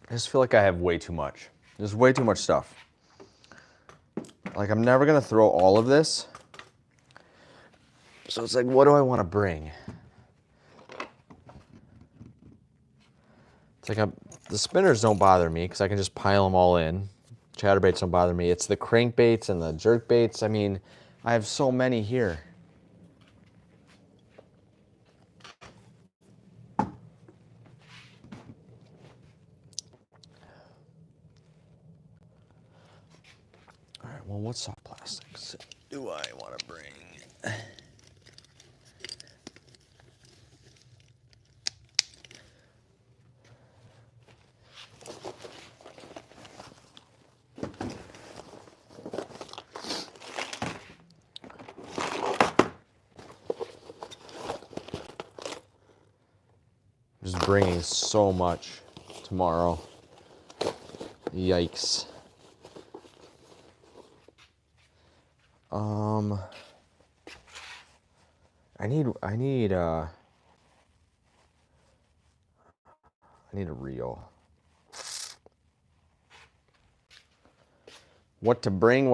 I just feel like I have way too much. There's way too much stuff. Like, I'm never gonna throw all of this. So it's like, what do I want to bring? It's like the spinners don't bother me because I can just pile them all in. Chatterbaits don't bother me. It's the crankbaits and the jerkbaits. I mean, I have so many here. All right, well, what soft plastics do I want to bring? Just bringing so much tomorrow. Yikes. I need a reel. What to bring,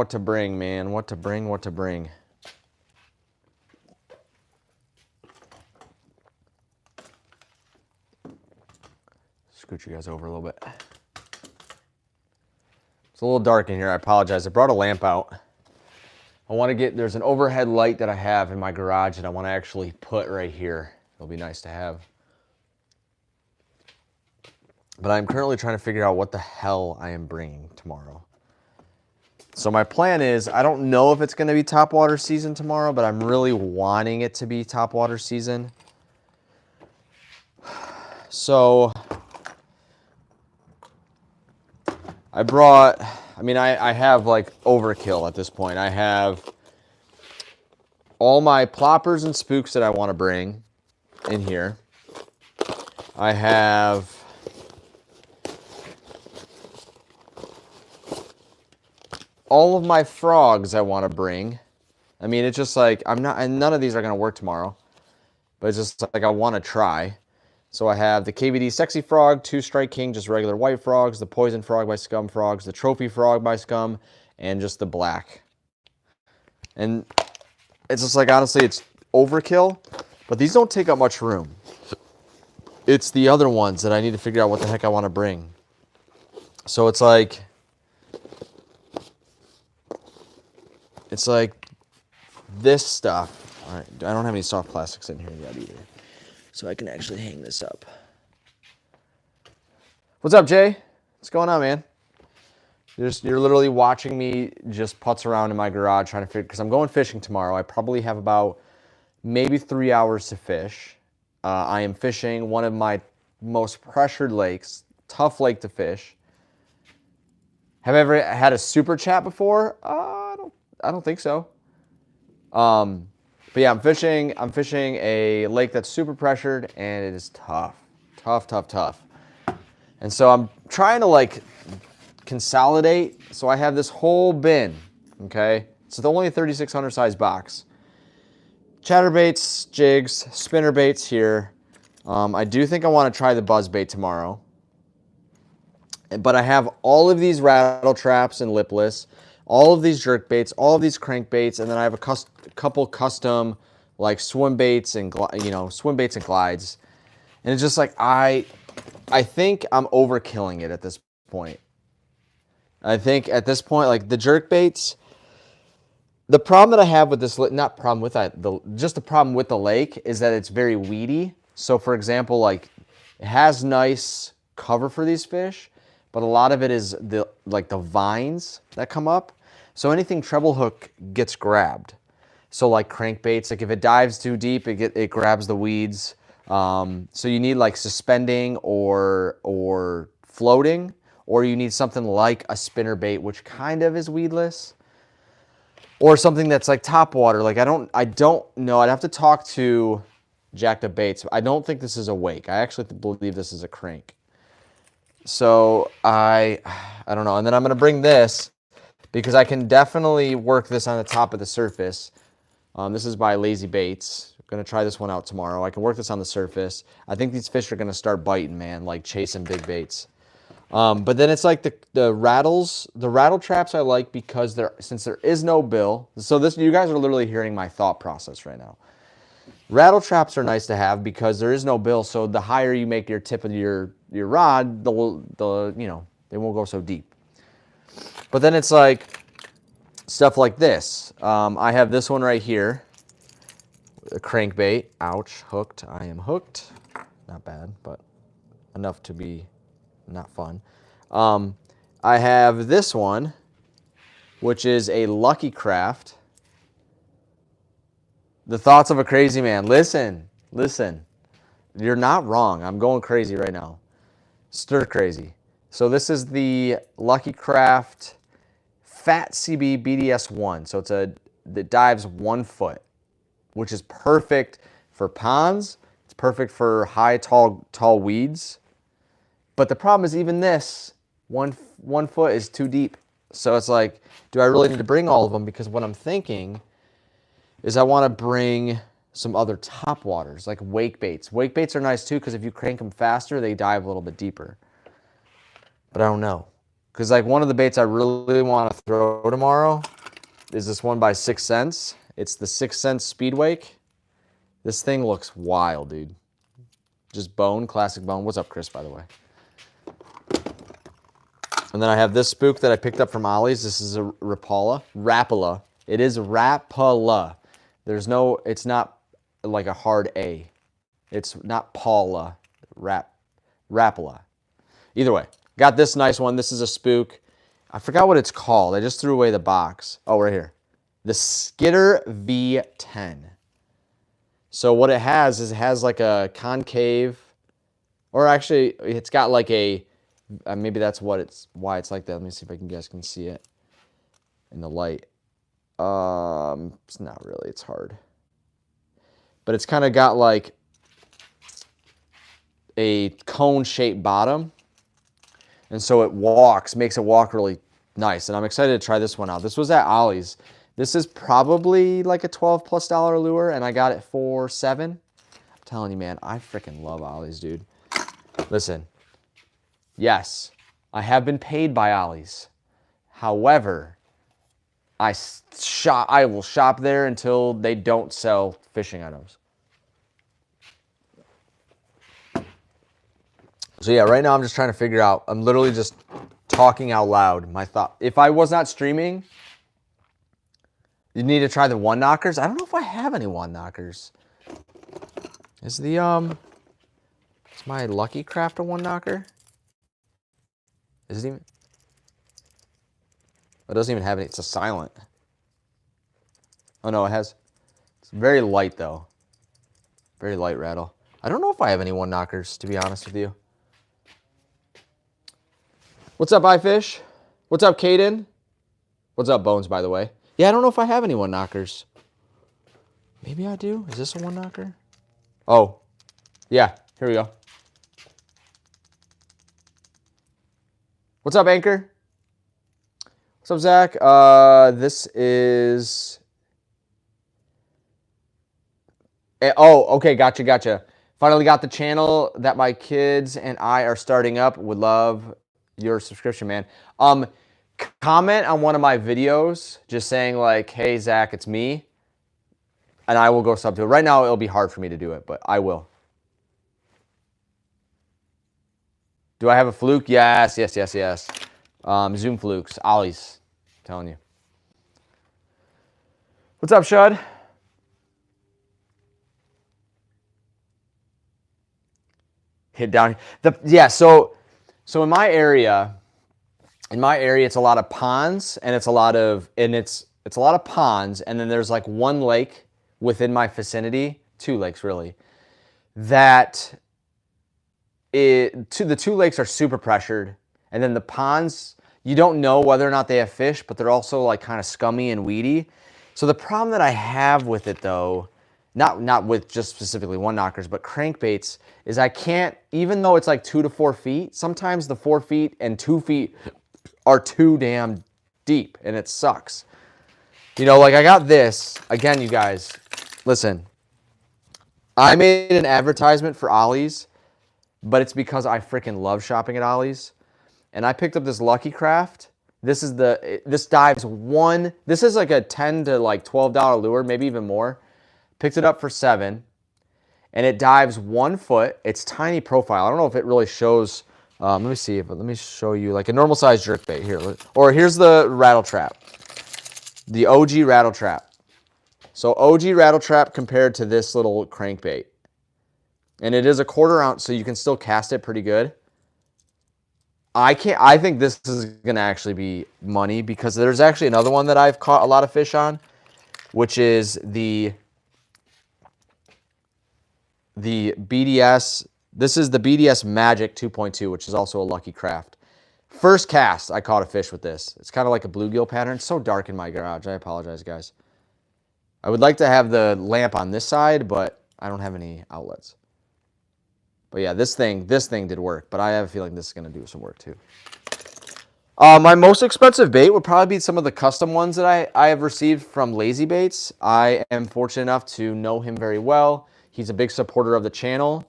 man. What to bring. Scoot you guys over a little bit. It's a little dark in here. I apologize. I brought a lamp out. I want to get, there's an overhead light that I have in my garage that I want to actually put right here. It'll be nice to have. But I'm currently trying to figure out what the hell I am bringing tomorrow. So my plan is, I don't know if it's going to be topwater season tomorrow, but I'm really wanting it to be topwater season. So I brought, I mean, I have like overkill at this point. I have all my ploppers and spooks that I want to bring in here. I have all of my frogs I want to bring. I mean, it's just like, I'm not, and none of these are going to work tomorrow, but it's just like I want to try. So I have the KVD Sexy Frog, 2 Strike King, just regular white frogs, the Poison Frog by Scum Frogs, the Trophy Frog by Scum, and just the black. And it's just like, honestly, it's overkill, but these don't take up much room. It's the other ones that I need to figure out what the heck I want to bring. So it's like this stuff. All right, I don't have any soft plastics in here yet either. So I can actually hang this up. What's up, Jay? What's going on, man? You're literally watching me just putz around in my garage trying to figure, because I'm going fishing tomorrow. I probably have about maybe 3 hours to fish. I am fishing one of my most pressured lakes, tough lake to fish. Have I ever had a super chat before? I don't think so. But yeah, I'm fishing a lake that's super pressured, and it is tough. Tough. And so I'm trying to like consolidate. So I have this whole bin, okay? It's only a 3600 size box. Chatterbaits, jigs, spinnerbaits here. I do think I want to try the buzzbait tomorrow. But I have all of these rattle traps and lipless, all of these jerk baits, all of these crankbaits, and then I have a couple custom like swim baits and glides. And it's just like I think I'm overkilling it at this point. I think at this point, like the jerk baits, the problem that I have with this, not problem with that, just the problem with the lake is that it's very weedy. So for example, like it has nice cover for these fish, but a lot of it is the vines that come up. So anything treble hook gets grabbed. So like crankbaits, like if it dives too deep, it grabs the weeds. So you need like suspending or floating, or you need something like a spinnerbait, which kind of is weedless, or something that's like top water. Like I don't know. I'd have to talk to Jacked Up Baits. I don't think this is a wake. I actually believe this is a crank. So I don't know. And then I'm gonna bring this because I can definitely work this on the top of the surface. This is by Lazy Baits. I'm gonna try this one out tomorrow. I can work this on the surface. I think these fish are gonna start biting, man, like chasing big baits. But then it's like the rattle traps I like because since there is no bill. So you guys are literally hearing my thought process right now. Rattle traps are nice to have because there is no bill. So the higher you make your tip of your rod, they won't go so deep. But then it's like stuff like this. I have this one right here, a crankbait. Ouch, hooked. I am hooked. Not bad, but enough to be not fun. I have this one, which is a Lucky Craft. The thoughts of a crazy man. Listen. You're not wrong. I'm going crazy right now. Stir crazy. So this is the Lucky Craft Fat CB BDS1. So it dives 1 foot, which is perfect for ponds. It's perfect for high, tall weeds. But the problem is even this, one foot is too deep. So it's like, do I really need to bring all of them? Because what I'm thinking is I want to bring some other top waters, like wake baits. Wake baits are nice too, because if you crank them faster, they dive a little bit deeper. But I don't know. Because like one of the baits I really want to throw tomorrow is this one by 6 Cents. It's the 6 Cents Speed Wake. This thing looks wild, dude. Just bone, classic bone. What's up, Chris, by the way? And then I have this spook that I picked up from Ollie's. This is a Rapala. It is Rapala. It's not like a hard A. It's not Paula. Rapala. Either way, got this nice one. This is a spook. I forgot what it's called. I just threw away the box. Oh, right here. The Skitter V10. So what it has is like a concave, or actually it's got like a, maybe that's why it's like that. Let me see if you guys can see it in the light. It's not really, it's hard. But it's kind of got like a cone-shaped bottom. And so it makes it walk really nice. And I'm excited to try this one out. This was at Ollie's. This is probably like a $12+ lure, and I got it for $7. I'm telling you, man, I freaking love Ollie's, dude. Listen, yes, I have been paid by Ollie's. However, I will shop there until they don't sell fishing items. So yeah, right now I'm just trying to figure out, I'm literally just talking out loud my thought. If I was not streaming, you need to try the one knockers. I don't know if I have any one knockers. Is my Lucky Craft a one knocker? Is it even? It doesn't even have any. It's a silent. Oh no, it has. It's very light though. Very light rattle. I don't know if I have any one knockers, to be honest with you. What's up, iFish? What's up, Caden? What's up, Bones, by the way? Yeah, I don't know if I have any one knockers. Maybe I do. Is this a one knocker? Oh, yeah. Here we go. What's up, Anchor? What's up, Zach? This is... Oh, okay. Gotcha. Finally got the channel that my kids and I are starting up. Would love your subscription, man. Comment on one of my videos just saying like, hey, Zach, it's me. And I will go sub to it. Right now, it'll be hard for me to do it, but I will. Do I have a fluke? Yes. Zoom flukes. Ollie's. I'm telling you. What's up, Shud? Hit down. So in my area, it's a lot of ponds, and it's a lot of ponds, and then there's like one lake within my vicinity, 2 lakes really, that the 2 lakes are super pressured, and then the ponds, you don't know whether or not they have fish, but they're also like kind of scummy and weedy. So the problem that I have with it though, not with just specifically one knockers, but crankbaits, is I can't, even though it's like 2 to 4 feet, sometimes the 4 feet and 2 feet are too damn deep, and it sucks. You know, like I got this, again, you guys, listen, I made an advertisement for Ollie's, but it's because I freaking love shopping at Ollie's. and I picked up this Lucky Craft. This dives one. This is like a $10 to like $12 lure, maybe even more. Picked it up for $7, and it dives 1 foot. It's tiny profile. I don't know if it really shows. Let me see, but let me show you like a normal size jerkbait here. Or here's the rattle trap, the OG rattle trap. So OG rattle trap compared to this little crankbait, and it is a 1/4 ounce, so you can still cast it pretty good. I think this is gonna actually be money because there's actually another one that I've caught a lot of fish on, which is the BDS. This is the BDS Magic 2.2, which is also a Lucky Craft. First cast, I caught a fish with this. It's kind of like a bluegill pattern. It's so dark in my garage. I apologize, guys. I would like to have the lamp on this side, but I don't have any outlets. But yeah, this thing did work, but I have a feeling this is going to do some work too. My most expensive bait would probably be some of the custom ones that I have received from Lazy Baits. I am fortunate enough to know him very well. He's a big supporter of the channel.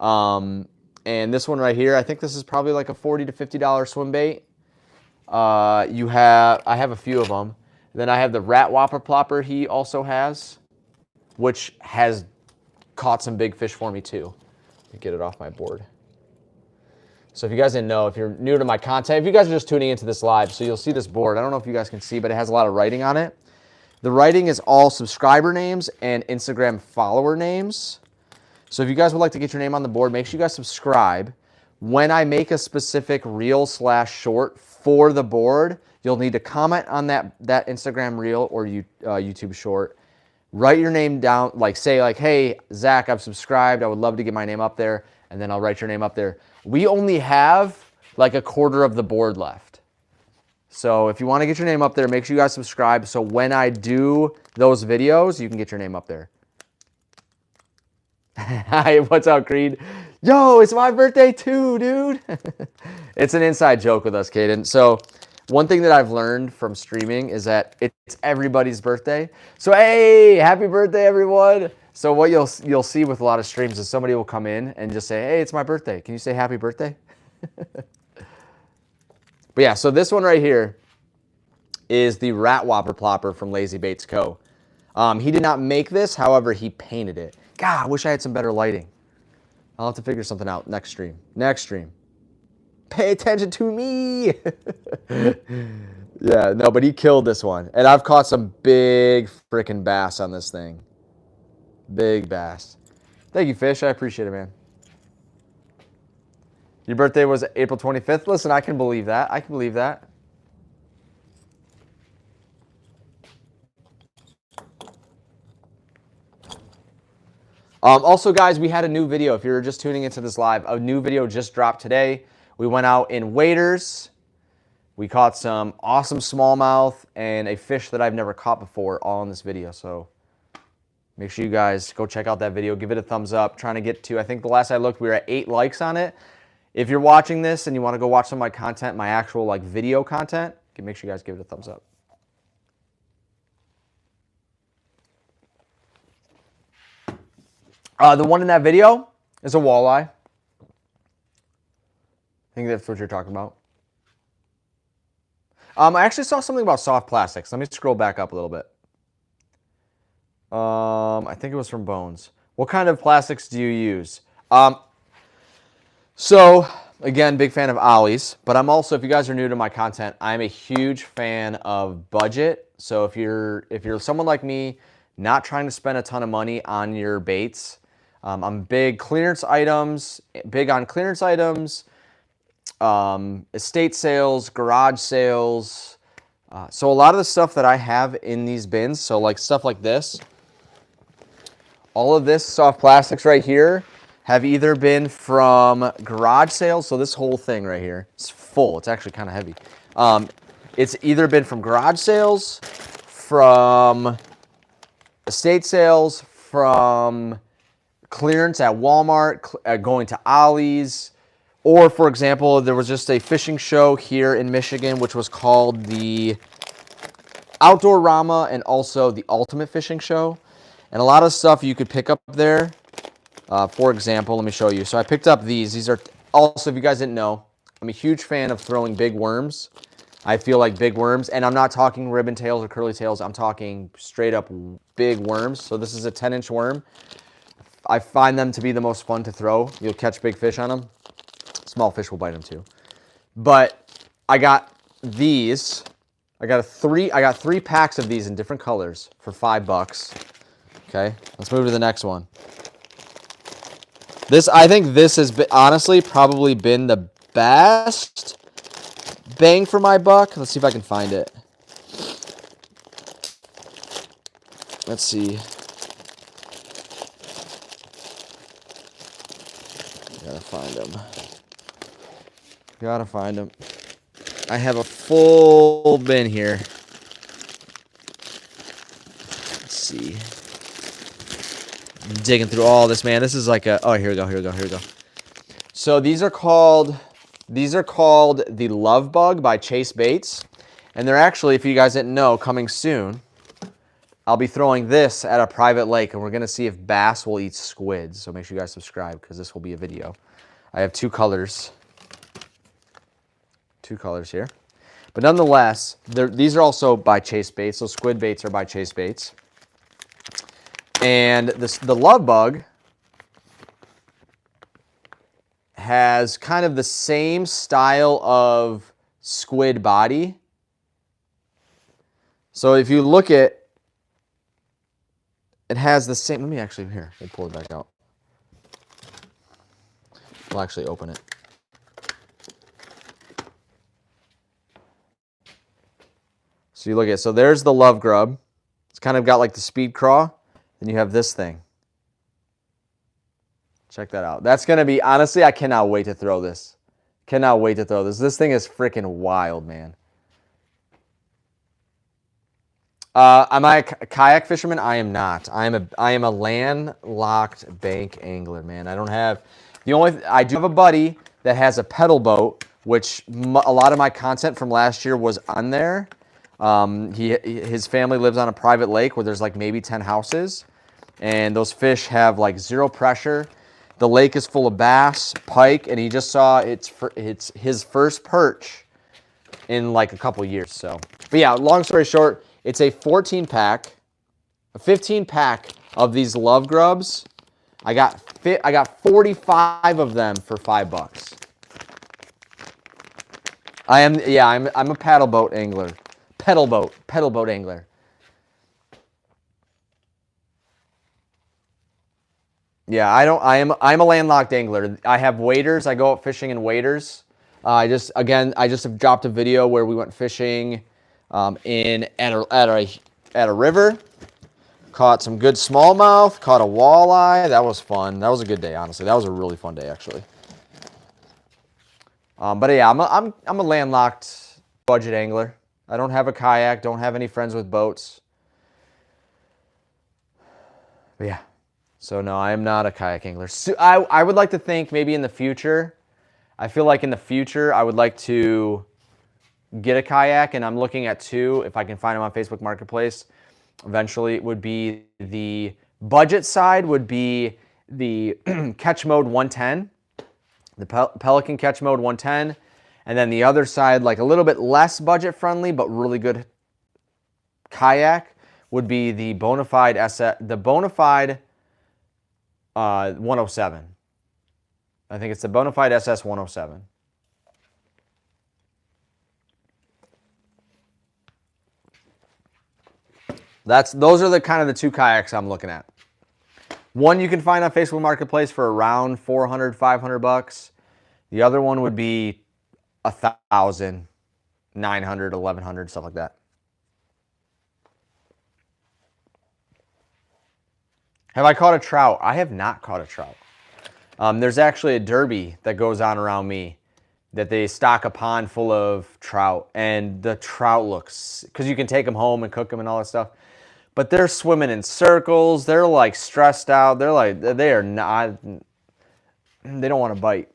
And this one right here, I think this is probably like a $40 to $50 swim bait. I have a few of them. Then I have the Rat Whopper Plopper he also has, which has caught some big fish for me too. Let me get it off my board. So if you guys didn't know, if you're new to my content, if you guys are just tuning into this live, so you'll see this board. I don't know if you guys can see, but it has a lot of writing on it. The writing is all subscriber names and Instagram follower names. So if you guys would like to get your name on the board, make sure you guys subscribe. When I make a specific reel/short for the board, you'll need to comment on that Instagram reel or YouTube short. Write your name down, like say like, hey, Zach, I've subscribed. I would love to get my name up there. And then I'll write your name up there. We only have like a 1/4 of the board left. So if you want to get your name up there, make sure you guys subscribe. So when I do those videos, you can get your name up there. Hi, what's up, Creed? Yo, it's my birthday too, dude. It's an inside joke with us, Caden. So one thing that I've learned from streaming is that it's everybody's birthday. So hey, happy birthday, everyone. So what you'll see with a lot of streams is somebody will come in and just say, hey, it's my birthday. Can you say happy birthday? But yeah, so this one right here is the Rat Whopper Plopper from Lazy Baits Co. He did not make this, however, he painted it. God, I wish I had some better lighting. I'll have to figure something out next stream. Next stream. Pay attention to me. Yeah, no, but he killed this one. And I've caught some big freaking bass on this thing. Big bass. Thank you, Fish. I appreciate it, man. Your birthday was April 25th? Listen, I can believe that. I can believe that. Also, guys, we had a new video. If you're just tuning into this live, a new video just dropped today. We went out in waders. We caught some awesome smallmouth and a fish that I've never caught before, all in this video. So make sure you guys go check out that video. Give it a thumbs up. Trying to get to, I think the last I looked, we were at 8 likes on it. If you're watching this and you want to go watch some of my content, my actual like video content, make sure you guys give it a thumbs up. The one in that video is a walleye. I think that's what you're talking about. I actually saw something about soft plastics. Let me scroll back up a little bit. I think it was from Bones. What kind of plastics do you use? So, again, big fan of ollies, but I'm also, if you guys are new to my content, I'm a huge fan of budget. So if you're someone like me, not trying to spend a ton of money on your baits, I'm big clearance items, big on clearance items, estate sales, garage sales. So a lot of the stuff that I have in these bins, so like stuff like this, all of this soft plastics right here have either been from garage sales. So this whole thing right here, it's full. It's actually kind of heavy. It's either been from garage sales, from estate sales, from clearance at Walmart, going to Ollie's, or for example, there was just a fishing show here in Michigan, which was called the Outdoor Rama and also the Ultimate Fishing Show. And a lot of stuff you could pick up there. For example, let me show you. So I picked up these. These are also, if you guys didn't know, I'm a huge fan of throwing big worms. I feel like big worms, and I'm not talking ribbon tails or curly tails. I'm talking straight up big worms. So this is a 10-inch worm. I find them to be the most fun to throw. You'll catch big fish on them. Small fish will bite them too. But I got these. I got three packs of these in different colors for $5. Okay, let's move to the next one. I think this has been, honestly, probably been the best bang for my buck. Let's see if I can find it. Let's see. Gotta find them. Gotta find them. I have a full bin here. Let's see. I'm digging through all this, man. This is like a, oh, here we go. So these are called the Love Bug by Chase Baits. And they're actually, if you guys didn't know, coming soon. I'll be throwing this at a private lake, and we're going to see if bass will eat squids. So make sure you guys subscribe, because this will be a video. I have two colors. Two colors here. But nonetheless, these are also by Chase Baits. So squid baits are by Chase Baits. And the Love Bug has kind of the same style of squid body. So if you look at, it has the same, let me actually, here, we'll pull it back out. We'll actually open it. So you look at, so there's the Love Grub. It's kind of got like the speed craw. Then you have this thing. Check that out. That's going to be, honestly, I cannot wait to throw this. Cannot wait to throw this. This thing is freaking wild, man. Am I a kayak fisherman? I am not. I am a landlocked bank angler, man. I don't have, I do have a buddy that has a pedal boat, which a lot of my content from last year was on there. His family lives on a private lake where there's like maybe 10 houses, and those fish have like zero pressure. The lake is full of bass, pike, and he just saw it's his first perch in like a couple years. So, but yeah, long story short, it's a 15 pack of these Love Grubs. I got 45 of them for $5. I'm a paddle boat angler. Pedal boat angler. Yeah, I'm a landlocked angler. I have waders. I go out fishing in waders. I just have dropped a video where we went fishing at a river. Caught some good smallmouth, caught a walleye. That was fun. That was a good day, honestly. That was a really fun day, actually. But yeah, I'm a landlocked budget angler. I don't have a kayak, don't have any friends with boats. But yeah, so no, I am not a kayak angler. So I would like to think maybe in the future, I feel like in the future I would like to get a kayak, and I'm looking at two, if I can find them on Facebook Marketplace. Eventually, it would be the budget side would be the Catch Mode 110, the Pelican Catch Mode 110, and then the other side, like a little bit less budget friendly but really good kayak, would be the Bonafide 107. I think it's the Bonafide SS 107. Those are the kind of the two kayaks I'm looking at. One you can find on Facebook Marketplace for around $400, $500. The other one would be $1,000, $900, $1,100, stuff like that. Have I caught a trout? I have not caught a trout. There's actually a derby that goes on around me that they stock a pond full of trout, and the trout looks, because you can take them home and cook them and all that stuff, but they're swimming in circles. They're like stressed out. They're like, they are not, they don't want to bite.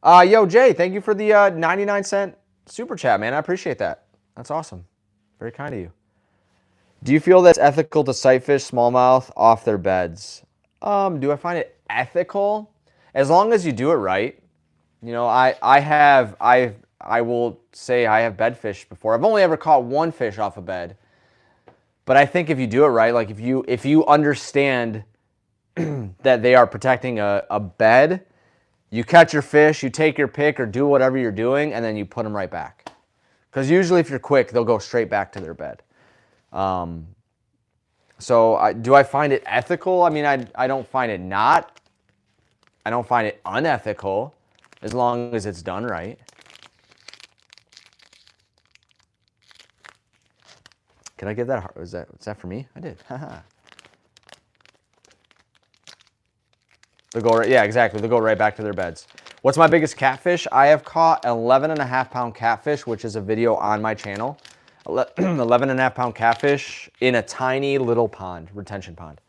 Yo, Jay, thank you for the 99-cent super chat, man. I appreciate that. That's awesome. Very kind of you. Do you feel that's ethical to sight fish smallmouth off their beds? Do I find it ethical? as long as you do it right. You know, I will say I have bed fished before. I've only ever caught one fish off a bed. But I think if you do it right, like if you understand that they are protecting a bed, you catch your fish, you take your pick or do whatever you're doing, and then you put them right back. Because usually if you're quick, they'll go straight back to their bed. So do I find it ethical? I mean, I don't find it not. I don't find it unethical as long as it's done right. Can I give that? Was that for me? I did. They'll go right, yeah, exactly. They'll go right back to their beds. What's my biggest catfish? I have caught an 11.5-pound catfish, which is a video on my channel. 11.5-pound catfish in a tiny little pond, retention pond.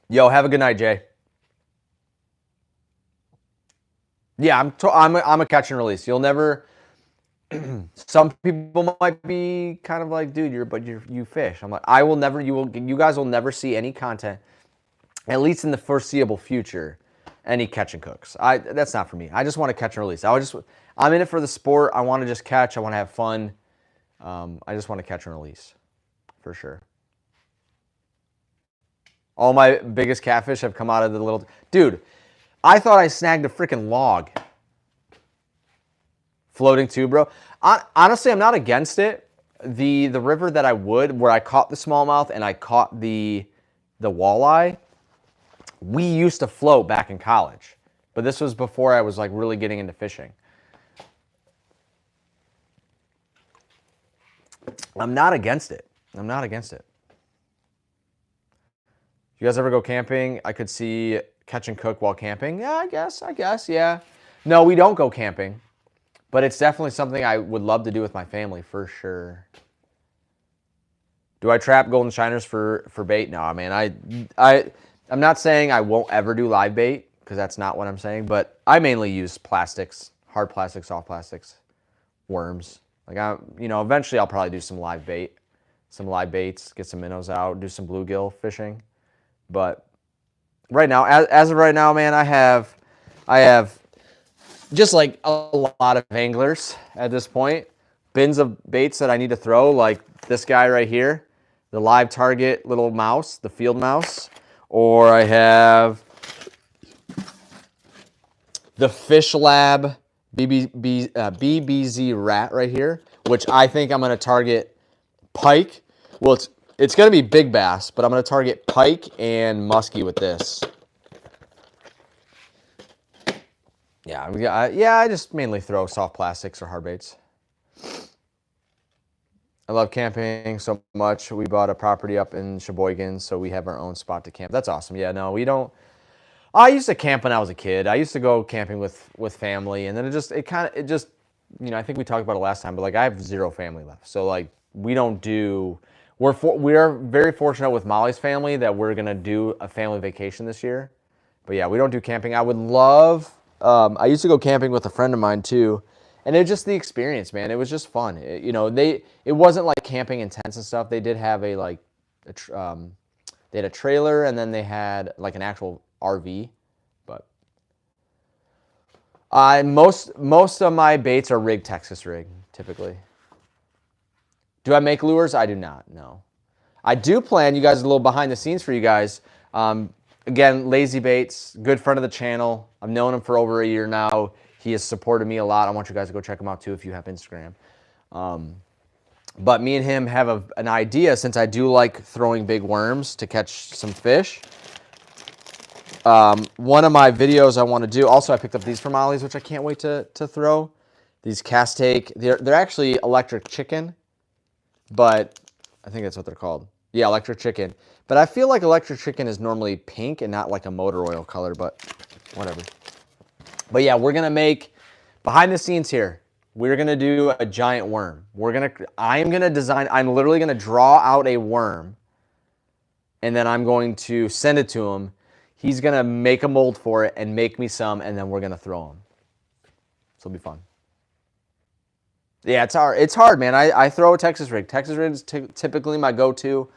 Yo, have a good night, Jay. Yeah, I'm a catch and release. You'll never. Some people might be kind of like, dude, you fish. I'm like, I will never. You guys will never see any content, at least in the foreseeable future, any catch and cooks. That's not for me. I just want to catch and release. I'm in it for the sport. I want to just catch. I want to have fun. I just want to catch and release, for sure. All my biggest catfish have come out of the little. Dude, I thought I snagged a freaking log. Floating too, bro. Honestly, I'm not against it. The river that where I caught the smallmouth and I caught the walleye, we used to float back in college. But this was before I was like really getting into fishing. I'm not against it. I'm not against it. You guys ever go camping? I could see catch and cook while camping. Yeah, I guess, yeah. No, we don't go camping. But it's definitely something I would love to do with my family, for sure. Do I trap golden shiners for bait? No, man. I'm not saying I won't ever do live bait, because that's not what I'm saying. But I mainly use plastics, hard plastics, soft plastics, worms. Like eventually I'll probably do some live baits, get some minnows out, do some bluegill fishing. But right now, as of right now, man, I have just like a lot of anglers at this point. Bins of baits that I need to throw, like this guy right here, the live target little mouse, the field mouse. Or I have the Fish Lab BBZ rat right here, which I think I'm going to target pike. Well, it's going to be big bass, but I'm going to target pike and muskie with this. Yeah, I just mainly throw soft plastics or hard baits. I love camping so much. We bought a property up in Sheboygan, so we have our own spot to camp. That's awesome. Yeah, no, we don't. I used to camp when I was a kid. I used to go camping with family, and then I think we talked about it last time, but like I have zero family left. So like we don't do. We are very fortunate with Molly's family that we're gonna do a family vacation this year. But yeah, we don't do camping. I would love. I used to go camping with a friend of mine too, and it was just the experience, man. It was just fun. It wasn't like camping in tents and stuff. They did have they had a trailer, and then they had like an actual RV. But most of my baits are rigged Texas rig typically. Do I make lures? I do not. No, I do plan. You guys, a little behind the scenes for you guys. Again, Lazy Baits, good friend of the channel. I've known him for over a year now. He has supported me a lot. I want you guys to go check him out too if you have Instagram. But me and him have an idea, since I do like throwing big worms to catch some fish. One of my videos I want to do, also I picked up these from Ollie's, which I can't wait to throw. These cast take, they're actually electric chicken, but I think that's what they're called. Yeah, electric chicken. But I feel like electric chicken is normally pink and not like a motor oil color, but whatever. But yeah, we're gonna make, behind the scenes here, we're gonna do a giant worm. I'm literally gonna draw out a worm, and then I'm going to send it to him. He's gonna make a mold for it and make me some, and then we're gonna throw them. So it'll be fun. Yeah, it's hard, man. I throw a Texas rig. Texas rig is typically my go-to.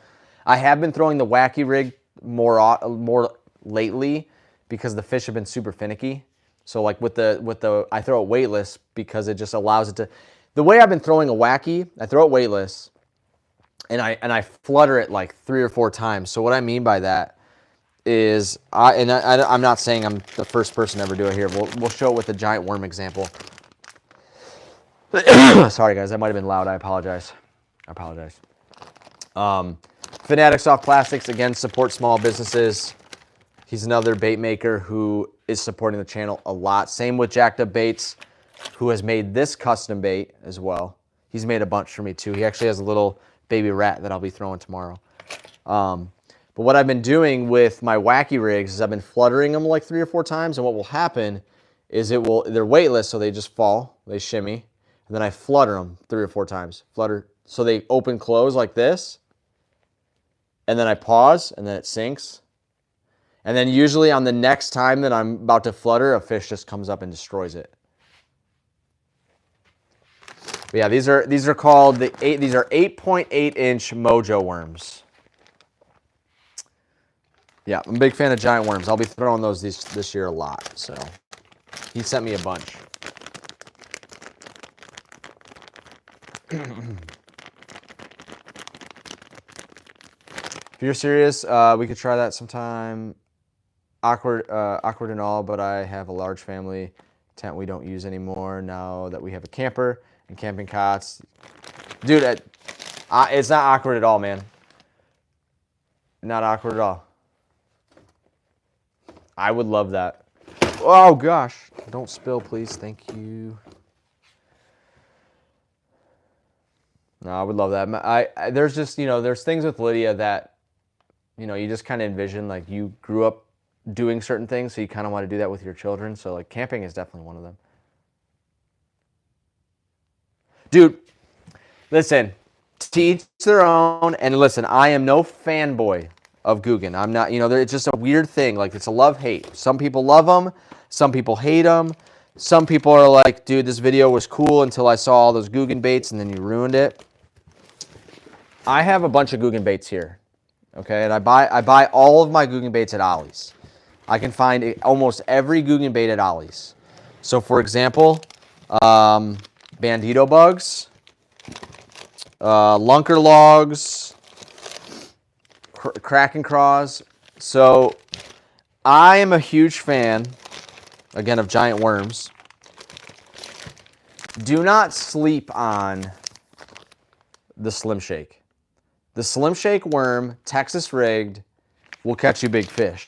I have been throwing the wacky rig more lately because the fish have been super finicky. So like with the I throw it weightless because it just allows it to. The way I've been throwing a wacky, I throw it weightless, and I flutter it like 3 or 4 times. So what I mean by that is I'm not saying I'm the first person to ever do it here. We'll show it with the giant worm example. Sorry guys, that might have been loud. I apologize. Fanatic Soft Plastics, again, support small businesses. He's another bait maker who is supporting the channel a lot. Same with Jacked Up Baits, who has made this custom bait as well. He's made a bunch for me too. He actually has a little baby rat that I'll be throwing tomorrow. But what I've been doing with my wacky rigs is I've been fluttering them like 3 or 4 times, and what will happen is they're weightless, so they just fall, they shimmy, and then I flutter them 3 or 4 times. Flutter, so they open, close like this, and then I pause, and then it sinks. And then usually on the next time that I'm about to flutter, a fish just comes up and destroys it. But yeah, these are called these are 8.8-inch Mojo worms. Yeah, I'm a big fan of giant worms. I'll be throwing those this year a lot. So he sent me a bunch. If you're serious, we could try that sometime. Awkward and all, but I have a large family tent we don't use anymore now that we have a camper and camping cots. Dude, it's not awkward at all, man. Not awkward at all. I would love that. Oh gosh, don't spill, please. Thank you. No, I would love that. There's just, there's things with Lydia that, you just kind of envision, like, you grew up doing certain things, so you kind of want to do that with your children. So like camping is definitely one of them. Dude, listen, to each their own. And listen, I am no fanboy of Guggen. I'm not, it's just a weird thing. Like, it's a love-hate. Some people love them. Some people hate them. Some people are like, dude, this video was cool until I saw all those Guggen baits and then you ruined it. I have a bunch of Guggen baits here. Okay, and I buy all of my Guggen baits at Ollie's. I can find almost every Guggen bait at Ollie's. So for example, bandito bugs, lunker logs, kraken craws. So I am a huge fan, again, of giant worms. Do not sleep on the Slim Shake. The Slim Shake worm, Texas rigged, will catch you big fish.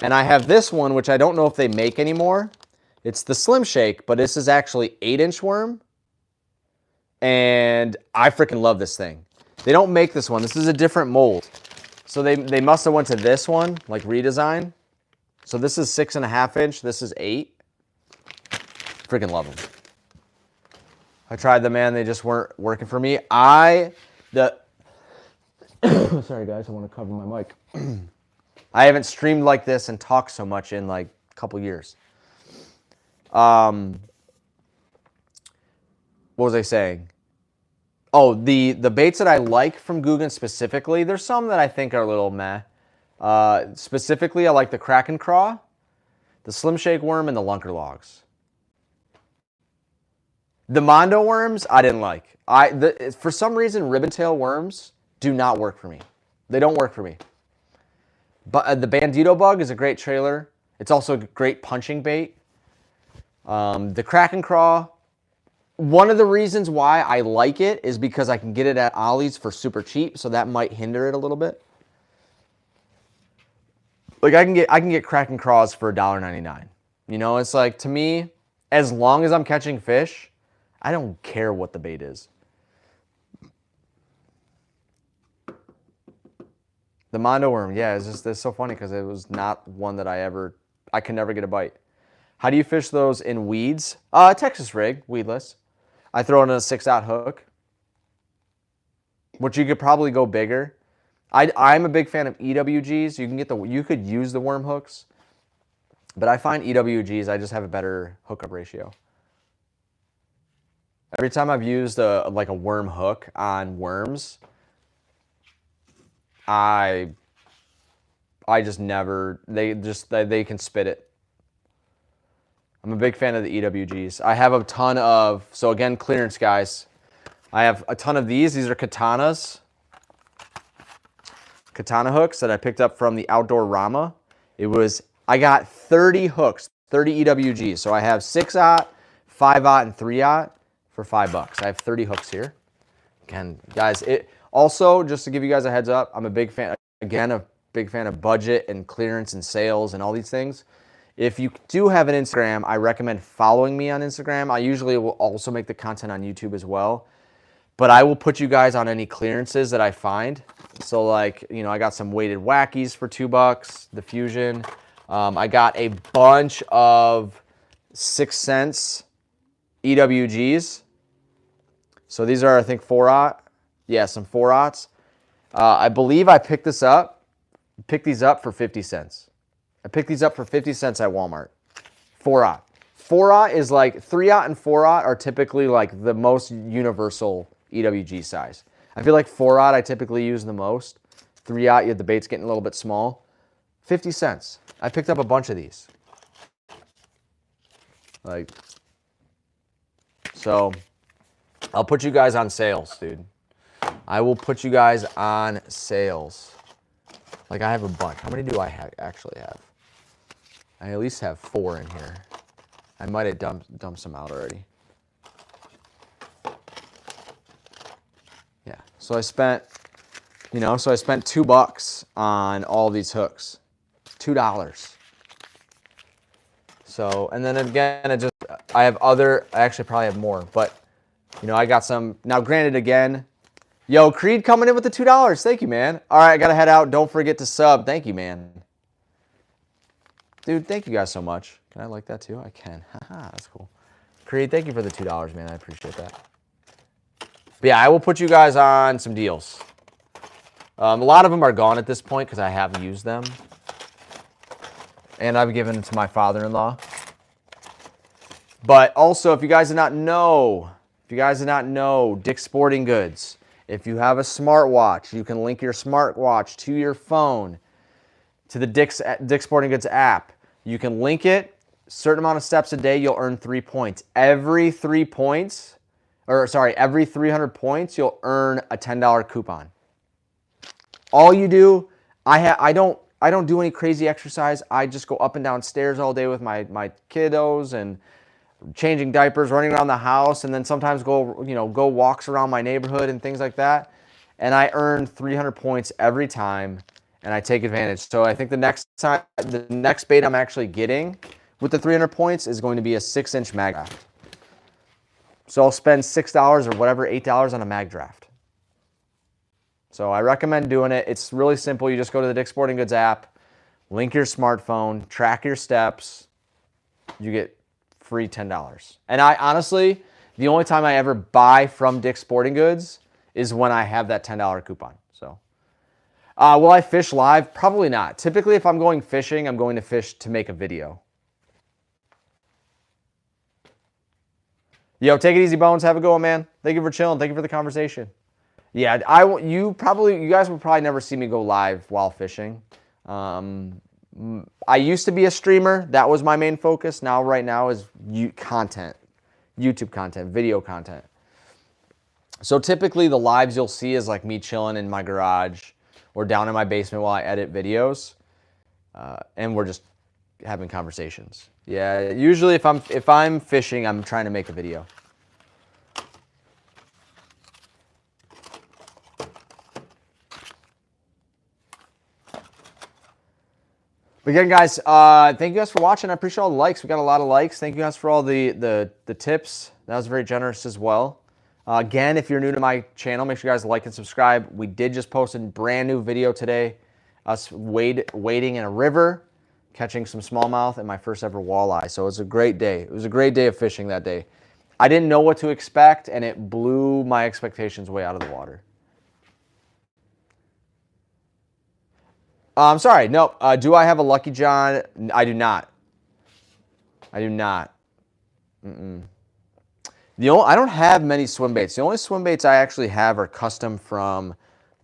And I have this one, which I don't know if they make anymore. It's the Slim Shake, but this is actually 8-inch worm. And I freaking love this thing. They don't make this one. This is a different mold. So they must have went to this one, like redesign. So this is 6.5-inch. This is 8. Freaking love them. I tried them, man. They just weren't working for me. Sorry, guys. I want to cover my mic. I haven't streamed like this and talked so much in like a couple years. What was I saying? Oh, the baits that I like from Guggen specifically, there's some that I think are a little meh. Specifically, I like the Kraken Craw, the Slim Shake worm, and the Lunker Logs. The Mondo worms, I didn't like. For some reason, ribbontail worms do not work for me. They don't work for me. But the Bandito bug is a great trailer. It's also a great punching bait. The Kraken Craw, one of the reasons why I like it is because I can get it at Ollie's for super cheap, so that might hinder it a little bit. Like I can get Kraken Craws for $1.99. It's like, to me, as long as I'm catching fish, I don't care what the bait is. The Mondo worm, yeah, it's so funny because it was not one that I could never get a bite. How do you fish those in weeds? Texas rig, weedless. I throw it in a 6-aught hook, which you could probably go bigger. I'm a big fan of EWGs. You could use the worm hooks, but I find EWGs, I just have a better hookup ratio. Every time I've used a worm hook on worms, I just never, they can spit it. I'm a big fan of the EWGs. I have a ton of, so again, clearance, guys. I have a ton of these. These are katanas. Katana hooks that I picked up from the Outdoor Rama. I got 30 hooks, 30 EWGs. So I have 6-aught, 5-aught, and 3-aught for $5. I have 30 hooks here. Again, guys, also, just to give you guys a heads up, I'm a big fan, again, a big fan of budget and clearance and sales and all these things. If you do have an Instagram, I recommend following me on Instagram. I usually will also make the content on YouTube as well. But I will put you guys on any clearances that I find. So like, you know, I got some weighted wackies for $2, the Fusion. I got a bunch of 6 cents EWGs. So these are, I think, 4-aught. Yeah, some 4-aughts. I believe I picked these up for 50 cents. I picked these up for 50 cents at Walmart. 4-aught. 4-aught is like, 3-aught and 4-aught are typically like the most universal EWG size. I feel like 4-aught I typically use the most. 3-aught, the bait's getting a little bit small. 50 cents. I picked up a bunch of these. Like, so I'll put you guys on sales, dude. I will put you guys on sales. Like, I have a bunch. How many do I actually have? I at least have 4 in here. I might have dumped some out already. Yeah, so I spent, you know, $2 on all these hooks. $2. So, and then again, I have other, I actually probably have more, but, you know, I got some, now granted again, yo, Creed coming in with the $2. Thank you, man. All right, I got to head out. Don't forget to sub. Thank you, man. Dude, thank you guys so much. Can I like that too? I can. Haha, that's cool. Creed, thank you for the $2, man. I appreciate that. But yeah, I will put you guys on some deals. A lot of them are gone at this point because I haven't used them. And I've given them to my father-in-law. But also, if you guys did not know, Dick's Sporting Goods, if you have a smartwatch, you can link your smartwatch to your phone, to the Dick's Sporting Goods app. You can link it, certain amount of steps a day, you'll earn 3 points. Every 300 points, you'll earn a $10 coupon. All you do, I don't do any crazy exercise. I just go up and down stairs all day with my kiddos and changing diapers, running around the house, and then sometimes go walks around my neighborhood and things like that. And I earn 300 points every time, and I take advantage. So I think the next bait I'm actually getting with the 300 points is going to be a 6-inch mag draft. So I'll spend $6 or whatever, $8 on a mag draft. So I recommend doing it. It's really simple. You just go to the Dick's Sporting Goods app, link your smartphone, track your steps. You get free $10. And I honestly, the only time I ever buy from Dick's Sporting Goods is when I have that $10 coupon. So, will I fish live? Probably not. Typically, if I'm going fishing, I'm going to fish to make a video. Yo, take it easy, Bones. Have a good one, man. Thank you for chilling. Thank you for the conversation. Yeah, you guys will probably never see me go live while fishing. I used to be a streamer. That was my main focus. Now, right now, is content, YouTube content, video content. So typically, the lives you'll see is like me chilling in my garage or down in my basement while I edit videos, and we're just having conversations. Yeah, usually if I'm fishing, I'm trying to make a video. But again, guys, thank you guys for watching. I appreciate all the likes. We got a lot of likes. Thank you guys for all the tips. That was very generous as well. Again, if you're new to my channel, make sure you guys like and subscribe. We did just post a brand new video today. Us wading in a river, catching some smallmouth, and my first ever walleye. So it was a great day. It was a great day of fishing that day. I didn't know what to expect, and it blew my expectations way out of the water. I'm sorry. No. Do I have a Lucky John? I do not. I do not. I don't have many swim baits. The only swim baits I actually have are custom from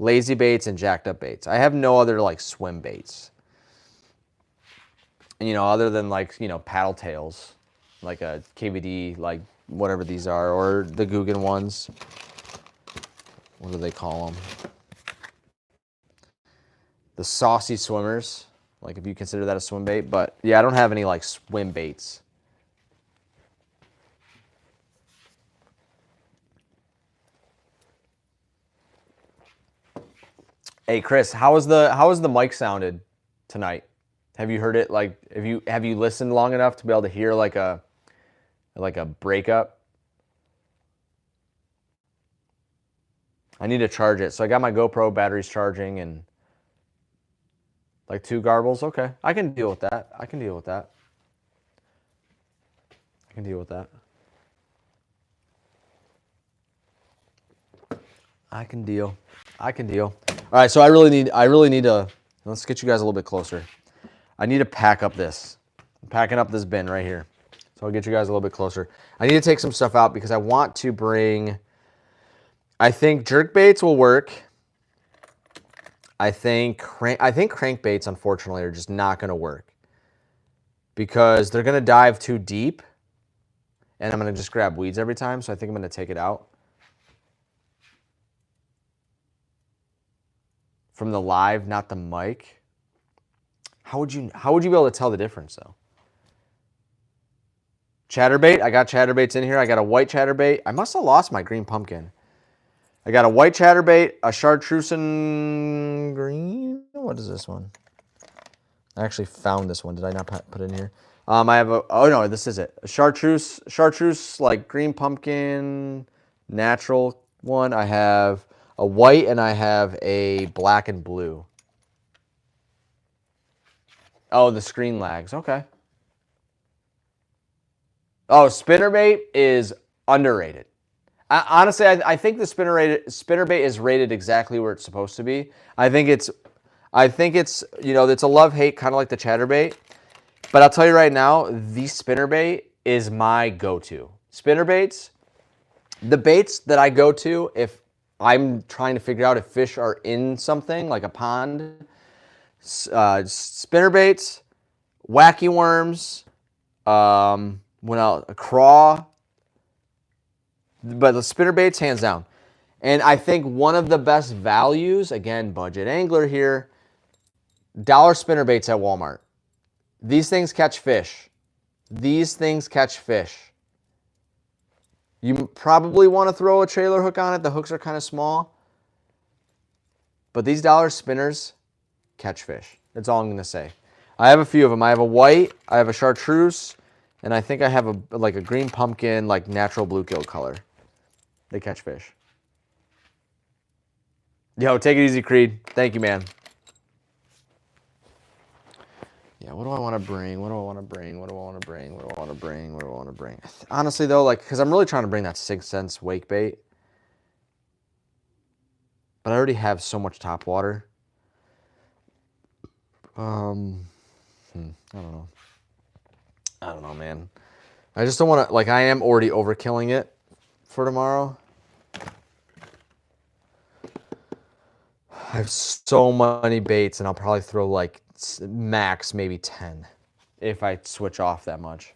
lazy baits, and jacked up baits. I have no other like swim baits. And, you know, other than like, you know, paddle tails, like a KVD, like whatever these are, or the Guggen ones. What do they call them? The saucy swimmers, like if you consider that a swim bait. But yeah, I don't have any like swim baits. Hey Chris, how was the mic sounded tonight? Have you heard it? Like, have you listened long enough to be able to hear like a breakup? I need to charge it. So I got my GoPro batteries charging and like 2 garbles. Okay, I can deal with that. I can deal with that. I can deal with that. I can deal. I can deal. All right, so I really need to, let's get you guys a little bit closer. I need to pack up this. I'm packing up this bin right here. So I'll get you guys a little bit closer. I need to take some stuff out because I want to bring, I think jerk baits will work. I think crankbaits, unfortunately, are just not going to work because they're going to dive too deep and I'm going to just grab weeds every time. So I think I'm going to take it out. From the live, not the mic. How would you be able to tell the difference though? Chatterbait, I got chatterbaits in here. I got a white chatterbait. I must have lost my green pumpkin. I got a white chatterbait, a chartreuse green. What is this one? I actually found this one. Did I not put it in here? I have a, oh no, this is it. A chartreuse like green pumpkin, natural one. I have a white and I have a black and blue. Oh, the screen lags. Okay. Oh, spinnerbait is underrated. Honestly, I think the spinnerbait is rated exactly where it's supposed to be. I think it's you know, it's a love-hate, kind of like the chatterbait. But I'll tell you right now, the spinnerbait is my go-to. Spinnerbaits, the baits that I go to if I'm trying to figure out if fish are in something like a pond, spinnerbaits, wacky worms, what else? A craw. But the spinnerbaits, hands down. And I think one of the best values, again, budget angler here, dollar spinnerbaits at Walmart. These things catch fish. These things catch fish. You probably want to throw a trailer hook on it. The hooks are kind of small. But these dollar spinners catch fish. That's all I'm going to say. I have a few of them. I have a white, I have a chartreuse, and I think I have like a green pumpkin, like natural bluegill color. They catch fish. Yo, take it easy, Creed. Thank you, man. Yeah, what do I want to bring? What do I want to bring? What do I want to bring? What do I want to bring? What do I want to bring? Honestly, though, like, because I'm really trying to bring that 6 cents wake bait. But I already have so much top water. I don't know. I don't know, man. I just don't want to, like, I am already overkilling it for tomorrow. I have so many baits, and I'll probably throw, like, max maybe 10 if I switch off that much.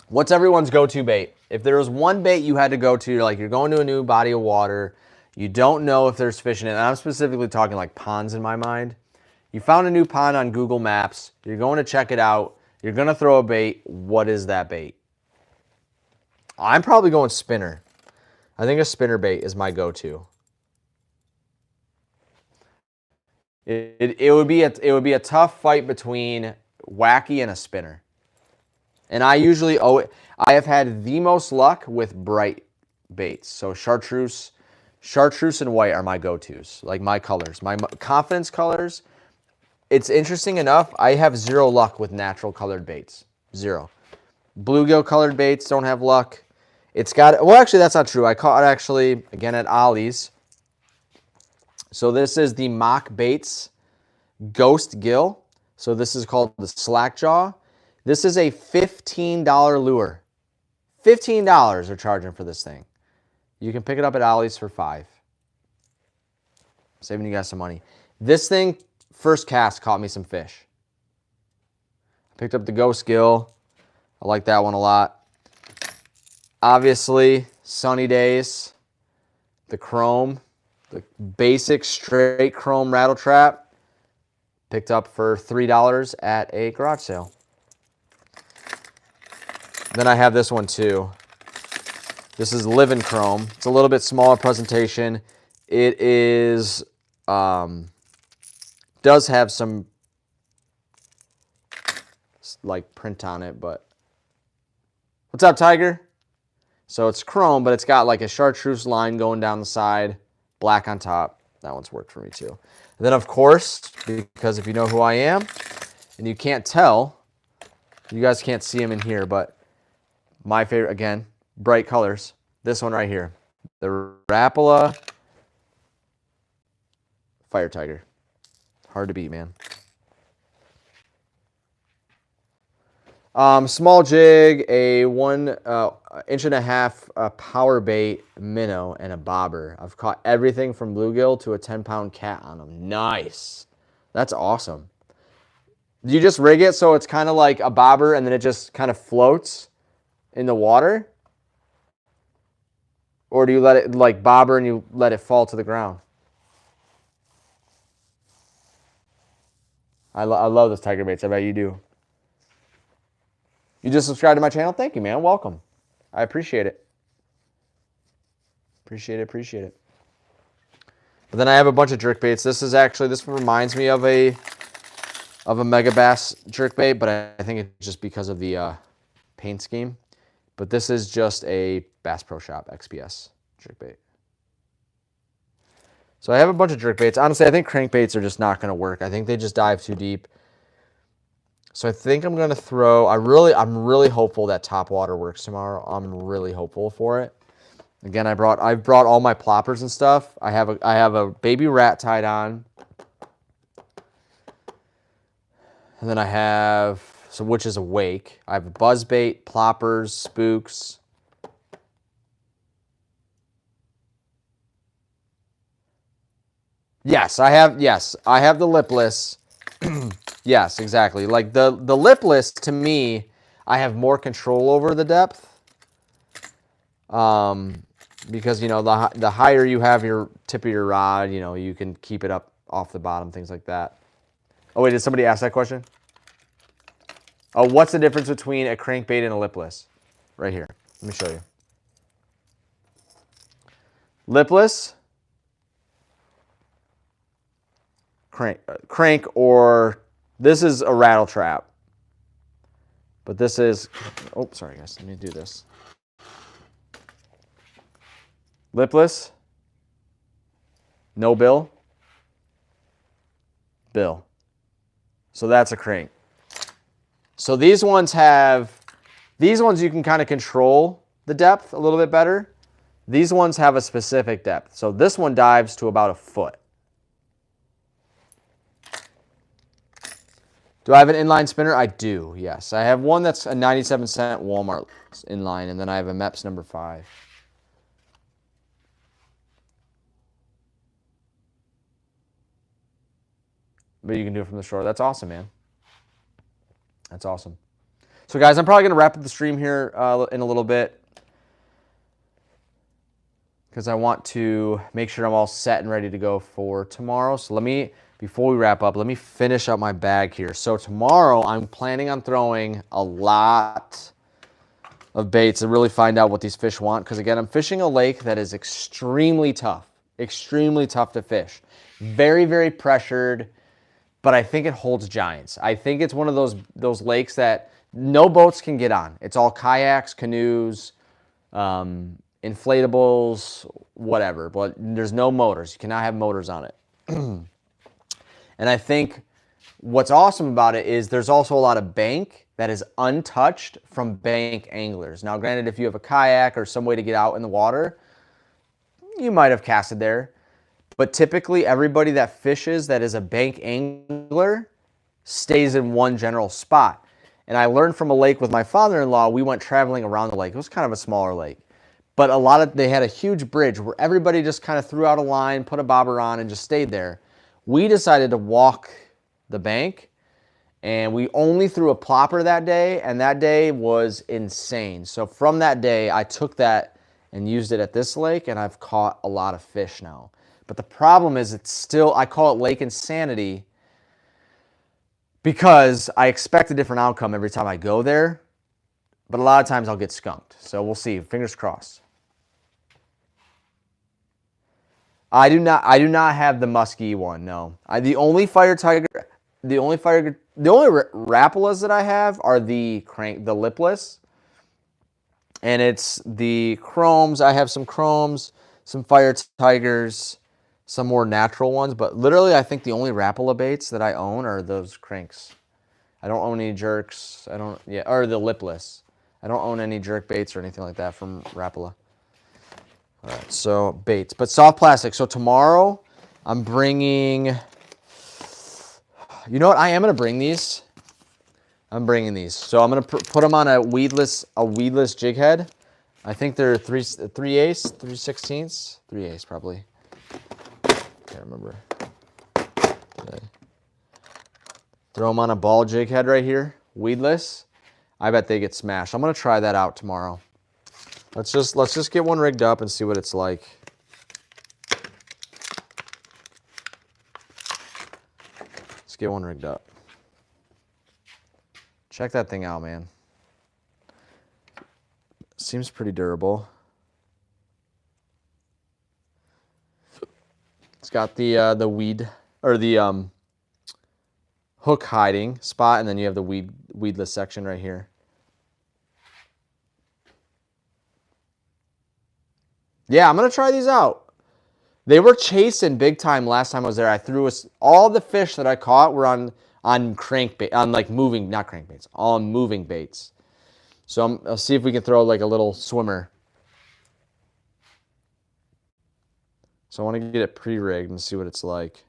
What's everyone's go-to bait? If there was one bait you had to go to, like you're going to a new body of water, you don't know if there's fish in it, and I'm specifically talking like ponds in my mind. You found a new pond on Google Maps, you're going to check it out, you're going to throw a bait. What is that bait? I'm probably going spinner. I think a spinner bait is my go-to. It would be a tough fight between wacky and a spinner. And I have had the most luck with bright baits. So chartreuse and white are my go-tos, like my colors, my confidence colors. It's interesting enough, I have zero luck with natural colored baits. Zero. Bluegill colored baits don't have luck. It's got, well, actually, that's not true. I caught actually, again, at Ollie's. So this is the Mock Baits Ghost Gill. So this is called the Slackjaw. This is a $15 lure. $15 they're charging for this thing. You can pick it up at Ollie's for $5. Saving you guys some money. This thing, first cast, caught me some fish. I picked up the Ghost Gill. I like that one a lot. Obviously, Sunny Days, the Chrome, the basic straight Chrome rattle trap. Picked up for $3 at a garage sale. Then I have this one too. This is Living Chrome. It's a little bit smaller presentation. It is, does have some like print on it, but what's up, Tiger? So it's chrome, but it's got like a chartreuse line going down the side, black on top. That one's worked for me too. And then of course, because if you know who I am, and you can't tell, you guys can't see them in here, but my favorite, again, bright colors. This one right here, the Rapala Fire Tiger. Hard to beat, man. Small jig, a 1.5 inch power bait minnow, and a bobber. I've caught everything from bluegill to a 10-pound cat on them. Nice. That's awesome. Do you just rig it so it's kind of like a bobber and then it just kind of floats in the water? Or do you let it like bobber and you let it fall to the ground? I love those tiger baits. I bet you do. You just subscribed to my channel? Thank you, man. Welcome. I appreciate it. Appreciate it. But then I have a bunch of jerk baits. This reminds me of a Mega Bass jerk bait, but I think it's just because of the paint scheme. But this is just a Bass Pro Shop XPS jerk bait. So I have a bunch of jerk baits. Honestly, I think crankbaits are just not going to work. I think they just dive too deep. So I think I'm going to throw, I'm really hopeful that top water works tomorrow. I'm really hopeful for it. Again, I've brought all my ploppers and stuff. I have a baby rat tied on. And then I have, which is a wake. I have a buzzbait, ploppers, spooks. Yes, I have the lipless. Yes, exactly. Like the lipless, to me, I have more control over the depth. Because, you know, the higher you have your tip of your rod, you know, you can keep it up off the bottom, things like that. Oh, wait, did somebody ask that question? Oh, what's the difference between a crankbait and a lipless? Right here. Let me show you. Lipless, crank, or this is a rattle trap. But this is, oh, sorry guys, let me do this. Lipless, no bill, bill. So that's a crank. So these ones you can kind of control the depth a little bit better. These ones have a specific depth. So this one dives to about 1 foot. Do I have an inline spinner? I do, yes. I have one that's a 97-cent Walmart inline, and then I have a MEPS number 5. But you can do it from the store. That's awesome, man. That's awesome. So, guys, I'm probably going to wrap up the stream here in a little bit because I want to make sure I'm all set and ready to go for tomorrow. So before we wrap up, let me finish up my bag here. So tomorrow, I'm planning on throwing a lot of baits to really find out what these fish want. Because again, I'm fishing a lake that is extremely tough to fish. Very, very pressured, but I think it holds giants. I think it's one of those lakes that no boats can get on. It's all kayaks, canoes, inflatables, whatever. But there's no motors. You cannot have motors on it. And I think what's awesome about it is there's also a lot of bank that is untouched from bank anglers. Now, granted, if you have a kayak or some way to get out in the water, you might have casted there. But typically, everybody that fishes that is a bank angler stays in one general spot. And I learned from a lake with my father-in-law, we went traveling around the lake. It was kind of a smaller lake. But they had a huge bridge where everybody just kind of threw out a line, put a bobber on, and just stayed there. We decided to walk the bank, and we only threw a plopper that day, and that day was insane. So from that day, I took that and used it at this lake, and I've caught a lot of fish now. But the problem is I call it Lake Insanity because I expect a different outcome every time I go there, but a lot of times I'll get skunked. So we'll see, fingers crossed. I do not have the musky one, no. The only Rapalas that I have are the lipless. And it's the chromes. I have some chromes, some fire tigers, some more natural ones, but literally I think the only Rapala baits that I own are those cranks. I don't own any jerks. Or the lipless. I don't own any jerk baits or anything like that from Rapala. All right, so baits, but soft plastic. So tomorrow I'm bringing, you know what? I am going to bring these. I'm bringing these. So I'm going to put them on a weedless jig head. I think they're 3/8, 3/16, 3/8 probably. Can't remember. Okay. Throw them on a ball jig head right here, weedless. I bet they get smashed. I'm going to try that out tomorrow. Let's just get one rigged up and see what it's like. Let's get one rigged up. Check that thing out, man. Seems pretty durable. It's got the weed or the hook hiding spot, and then you have the weedless section right here. Yeah, I'm gonna try these out. They were chasing big time last time I was there. I threw all the fish that I caught were on crankbait, on like moving, not crankbaits, on moving baits. So I'll see if we can throw like a little swimmer. So I want to get it pre-rigged and see what it's like.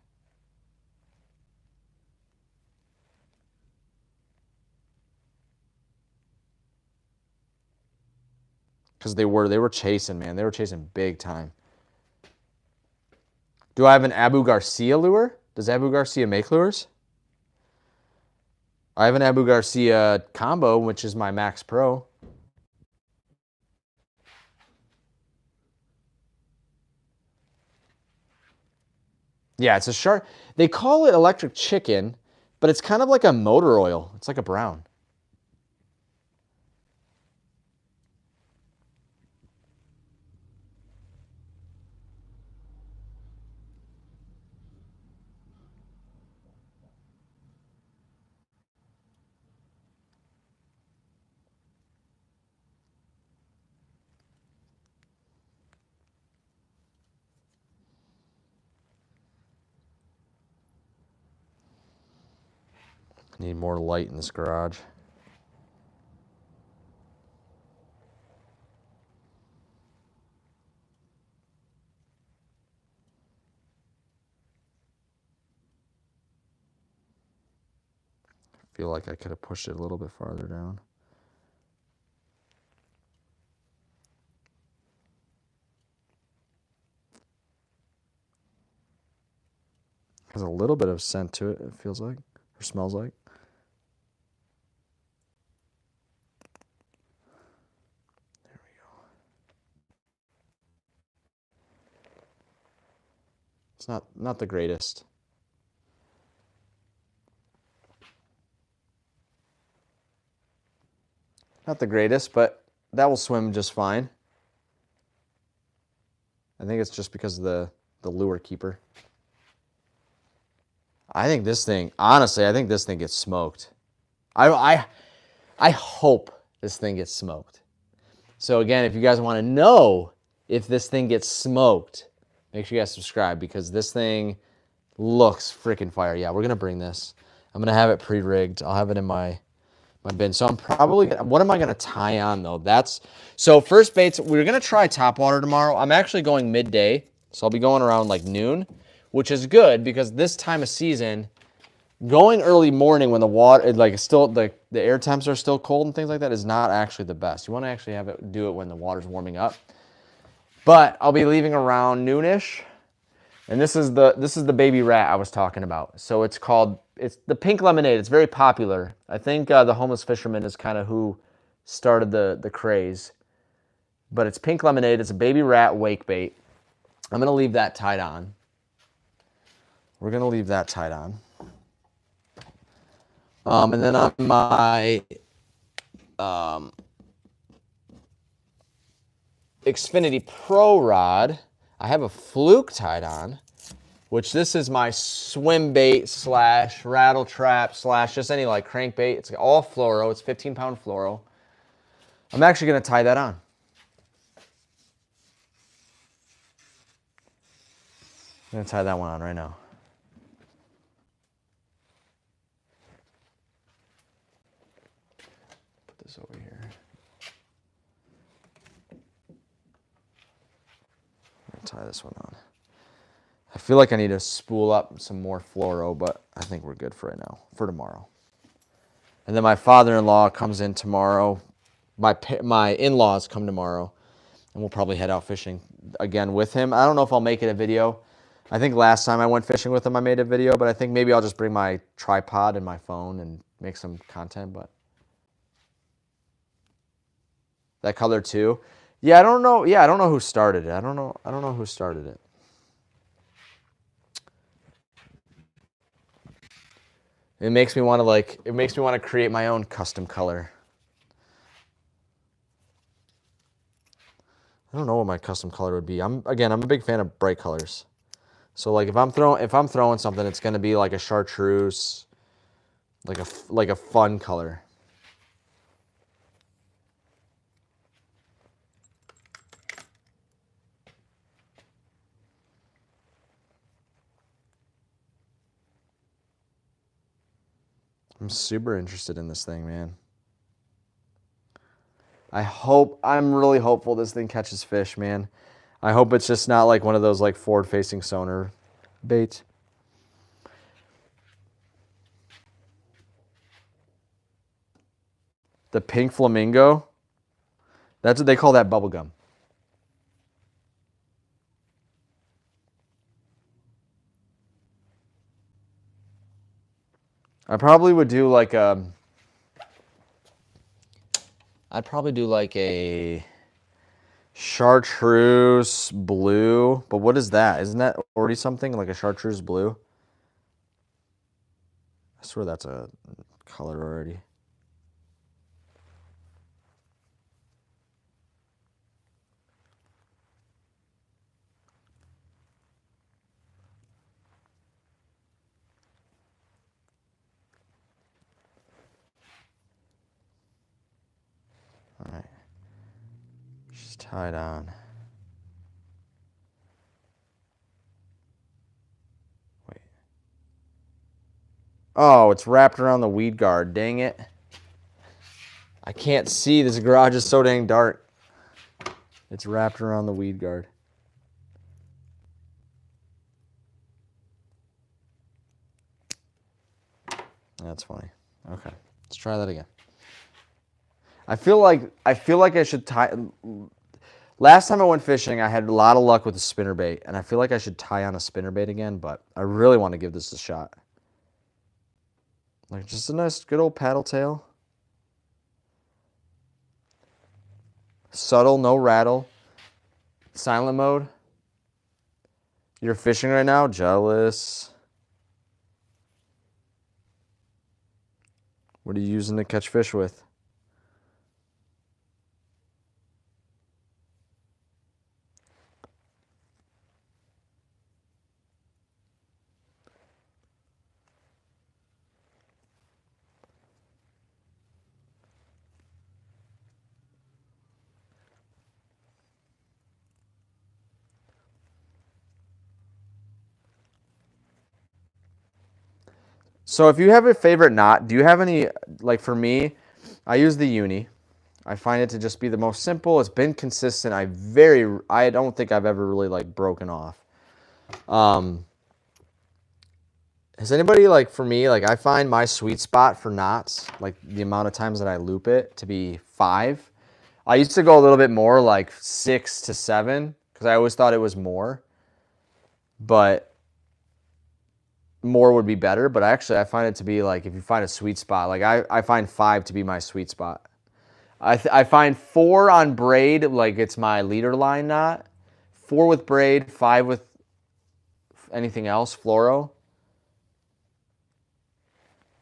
Because they were chasing, man. They were chasing big time. Do I have an Abu Garcia lure? Does Abu Garcia make lures? I have an Abu Garcia combo, which is my Max Pro. Yeah, it's a shark. They call it electric chicken, but it's kind of like a motor oil. It's like a brown. Need more light in this garage. I feel like I could have pushed it a little bit farther down. Has a little bit of scent to it, it feels like, or smells like. There we go. It's not the greatest. Not the greatest, but that will swim just fine. I think it's just because of the lure keeper. I think this thing, honestly, I think this thing gets smoked. I hope this thing gets smoked. So again, if you guys want to know if this thing gets smoked, make sure you guys subscribe because this thing looks freaking fire. Yeah, we're going to bring this. I'm going to have it pre-rigged. I'll have it in my bin. So I'm probably, what am I going to tie on though? So first baits, we're going to try topwater tomorrow. I'm actually going midday. So I'll be going around like noon, which is good because this time of season, going early morning when the water, like still the air temps are still cold and things like that is not actually the best. You want to actually do it when the water's warming up. But I'll be leaving around noonish. And this is the baby rat I was talking about. So it's the pink lemonade. It's very popular. I think the homeless fisherman is kind of who started the craze. But it's pink lemonade. It's a baby rat wake bait. I'm going to leave that tied on. We're going to leave that tied on. And then on my Xfinity Pro rod, I have a fluke tied on, which this is my swim bait / rattle trap / just any like crankbait. It's all fluoro. It's 15-pound fluoro. I'm actually going to tie that on. I'm going to tie that one on right now. Put this over here. I'm going to tie this one on. I feel like I need to spool up some more fluoro, but I think we're good for right now, for tomorrow. And then my father-in-law comes in tomorrow. My in-laws come tomorrow, and we'll probably head out fishing again with him. I don't know if I'll make it a video. I think last time I went fishing with him, I made a video, but I think maybe I'll just bring my tripod and my phone and make some content. But that color too. Yeah, I don't know. Yeah, I don't know who started it. I don't know who started it. It makes me want to create my own custom color. I don't know what my custom color would be. I'm a big fan of bright colors. So like if I'm throwing something, it's going to be like a chartreuse, like a fun color. I'm super interested in this thing, man. I'm really hopeful this thing catches fish, man. I hope it's just not like one of those like forward-facing sonar baits. The pink flamingo, that's what they call that, bubble gum. I probably would do like I'd probably do like a chartreuse blue. But what is that? Isn't that already something like a chartreuse blue? I swear that's a color already. All right. She's tied on. Wait. Oh, it's wrapped around the weed guard. Dang it. I can't see. This garage is so dang dark. It's wrapped around the weed guard. That's funny. Okay. Let's try that again. I feel like I should tie. Last time I went fishing, I had a lot of luck with a spinnerbait, and I feel like I should tie on a spinnerbait again, but I really want to give this a shot. Like just a nice, good old paddle tail. Subtle, no rattle. Silent mode. You're fishing right now? Jealous. What are you using to catch fish with? So if you have a favorite knot, do you have any, like for me, I use the uni. I find it to just be the most simple. It's been consistent. I don't think I've ever really like broken off. Has anybody like, for me, like I find my sweet spot for knots, like the amount of times that I loop it to be 5. I used to go a little bit more like 6 to 7 because I always thought it was more, but more would be better. But actually, I find it to be like, if you find a sweet spot, like I find 5 to be my sweet spot. I find 4 on braid, like it's my leader line knot. 4 with braid, 5 with anything else, fluoro.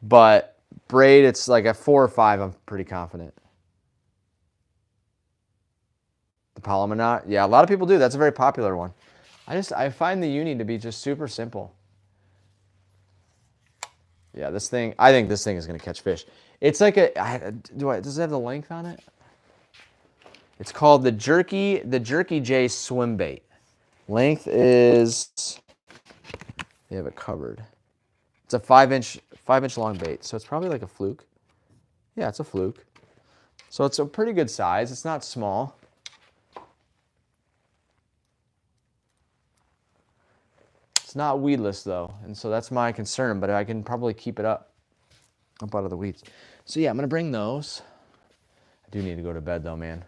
But braid, it's like at 4 or 5, I'm pretty confident. The polymer knot, yeah, a lot of people do. That's a very popular one. I find the uni to be just super simple. Yeah, this thing, I think this thing is going to catch fish. It's like does it have the length on it? It's called the Jerky J swim bait. Length is, they have it covered. It's a 5-inch long bait, so it's probably like a fluke. Yeah, it's a fluke. So it's a pretty good size. It's not small. It's not weedless though, and so that's my concern, but I can probably keep it up out of the weeds. So yeah, I'm gonna bring those. I do need to go to bed though, man.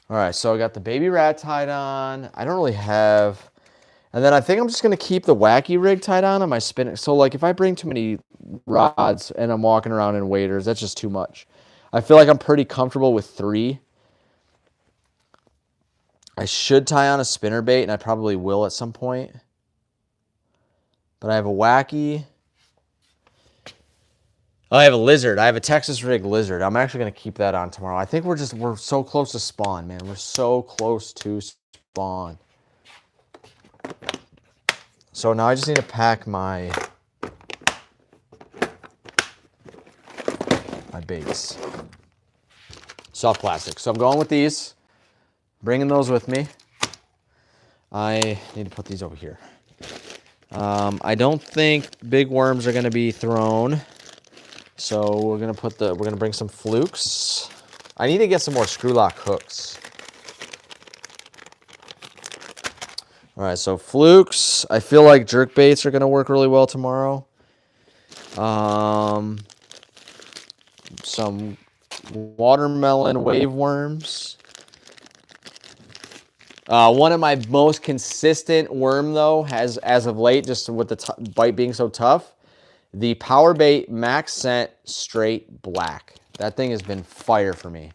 All right, so I got the baby rat tied on. I don't really have, and then I think I'm just gonna keep the wacky rig tied on my spinning. So like if I bring too many rods and I'm walking around in waders, that's just too much. I feel like I'm pretty comfortable with 3. I should tie on a spinner bait, and I probably will at some point. But I have a wacky. Oh, I have a lizard. I have a Texas rig lizard. I'm actually going to keep that on tomorrow. I think we're so close to spawn, man. We're so close to spawn. So now I just need to pack my baits. Soft plastic. So I'm going with these. Bringing those with me. I need to put these over here. I don't think big worms are going to be thrown. So we're gonna bring some flukes. I need to get some more screw lock hooks. All right, so flukes. I feel like jerk baits are gonna work really well tomorrow. Some watermelon wave worms. One of my most consistent worm though has, as of late, just with the bite being so tough, the Power Bait Max Scent Straight Black. That thing has been fire for me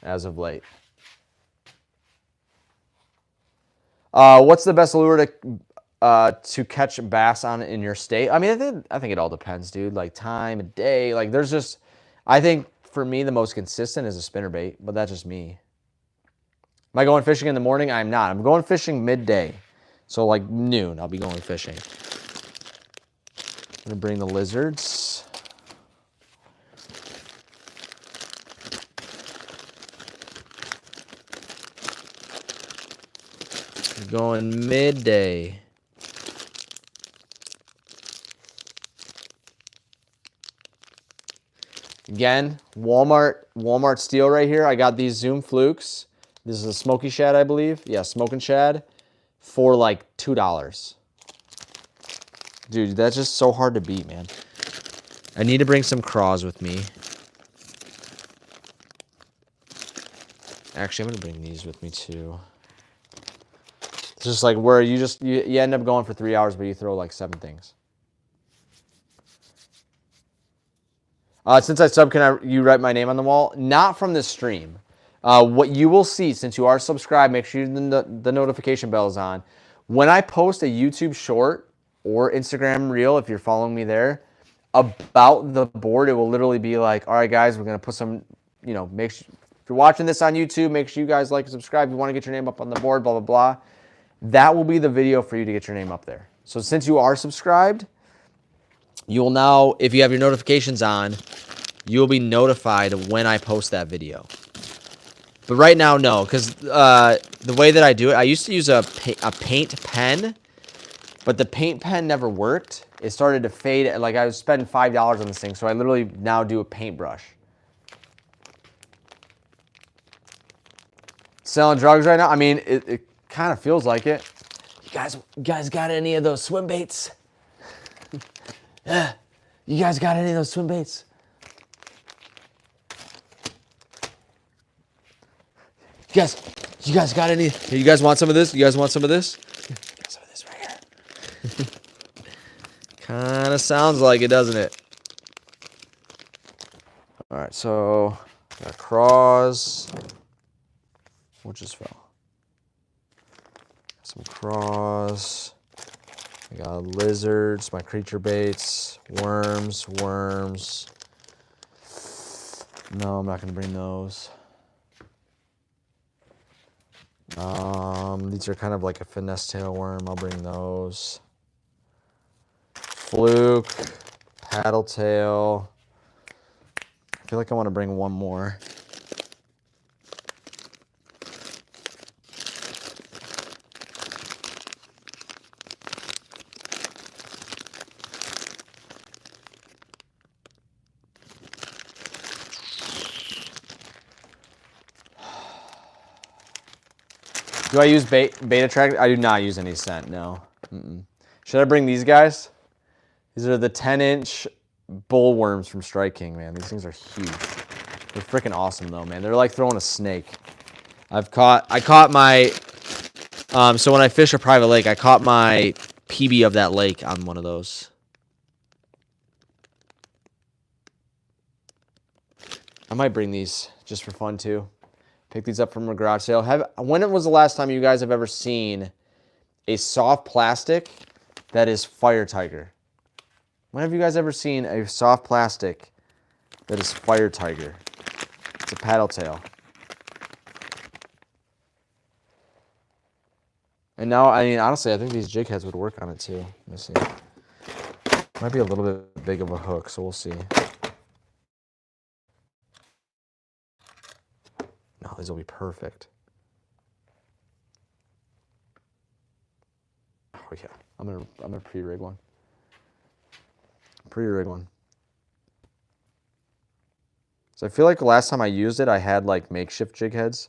as of late. What's the best lure to catch bass on in your state? I mean, I think it all depends, dude. Like time of day. Like there's just, I think for me the most consistent is a spinnerbait, but that's just me. Am I going fishing in the morning? I'm not. I'm going fishing midday. So like noon, I'll be going fishing. I'm gonna bring the lizards. Going midday. Again, Walmart steal right here. I got these Zoom flukes. This is a smoky shad, I believe. Yeah, smoking shad for like $2. Dude, that's just so hard to beat, man. I need to bring some craws with me. Actually, I'm gonna bring these with me too. It's just like where you end up going for 3 hours, but you throw like 7 things. Since I sub, can you write my name on the wall? Not from this stream. What you will see, since you are subscribed, make sure the notification bell is on. When I post a YouTube short or Instagram reel, if you're following me there, about the board, it will literally be like, all right, guys, we're going to put some, make sure, if you're watching this on YouTube, make sure you guys like and subscribe. If you want to get your name up on the board, blah, blah, blah. That will be the video for you to get your name up there. So since you are subscribed, you will now, if you have your notifications on, you will be notified when I post that video. But right now, no, because the way that I do it, I used to use a paint pen, but the paint pen never worked. It started to fade. Like I was spending $5 on this thing, so I literally now do a paintbrush. Selling drugs right now? I mean, it kind of feels like it. You guys got any of those swim baits? Yeah. You guys got any of those swim baits? You guys got any? You guys want some of this? You guys want some of this? Got some of this right here. Kind of sounds like it, doesn't it? All right, so got craws. What just fell? Some craws. I got lizards, my creature baits, worms. No, I'm not gonna bring those. These are kind of like a finesse tail worm. I'll bring those. Fluke, paddle tail. I feel like I want to bring one more. Do I use beta track? I do not use any scent, no. Should I bring these guys? These are the 10-inch bull worms from Strike King, man. These things are huge. They're freaking awesome, though, man. They're like throwing a snake. I caught my, so when I fish a private lake, I caught my PB of that lake on one of those. I might bring these just for fun, too. Pick these up from a garage sale. When was the last time you guys have ever seen a soft plastic that is Fire Tiger? When have you guys ever seen a soft plastic that is Fire Tiger? It's a paddle tail. And now, I mean, honestly, I think these jig heads would work on it too. Let me see. Might be a little bit big of a hook, so we'll see. No, these will be perfect. Oh yeah, I'm gonna pre-rig one. Pre-rig one. So I feel like the last time I used it, I had like makeshift jig heads.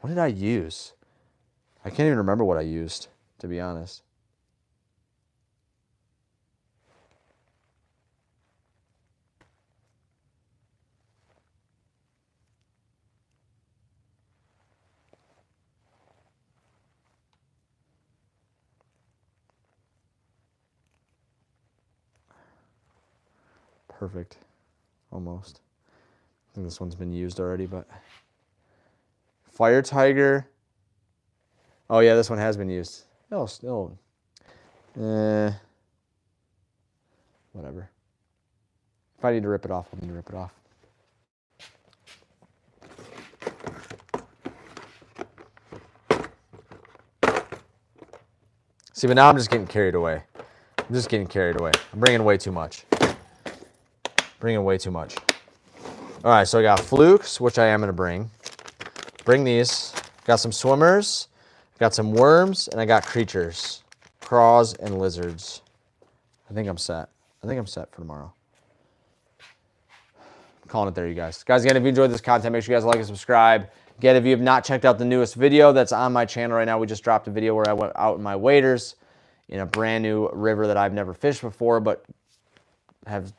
What did I use? I can't even remember what I used, to be honest. Perfect. Almost. I think this one's been used already, but Fire Tiger. Oh yeah, this one has been used. No, still. Whatever. If I need to rip it off, I need to rip it off. See, but now I'm just getting carried away. I'm just getting carried away. I'm bringing way too much. Bringing way too much. All right, so I got flukes, which I am going to bring. Bring these. Got some swimmers. Got some worms, and I got creatures. Craws and lizards. I think I'm set. I think I'm set for tomorrow. I'm calling it there, you guys. Guys, again, if you enjoyed this content, make sure you guys like and subscribe. Again, if you have not checked out the newest video that's on my channel right now, we just dropped a video where I went out in my waders in a brand new river that I've never fished before, but have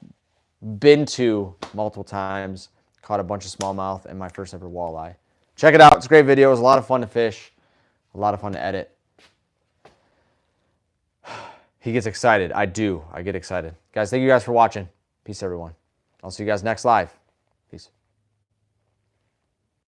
been to multiple times. Caught a bunch of smallmouth and my first ever walleye. Check it out. It's a great video. It was a lot of fun to fish. A lot of fun to edit. He gets excited. I do. I get excited. Guys, thank you guys for watching. Peace, everyone. I'll see you guys next live.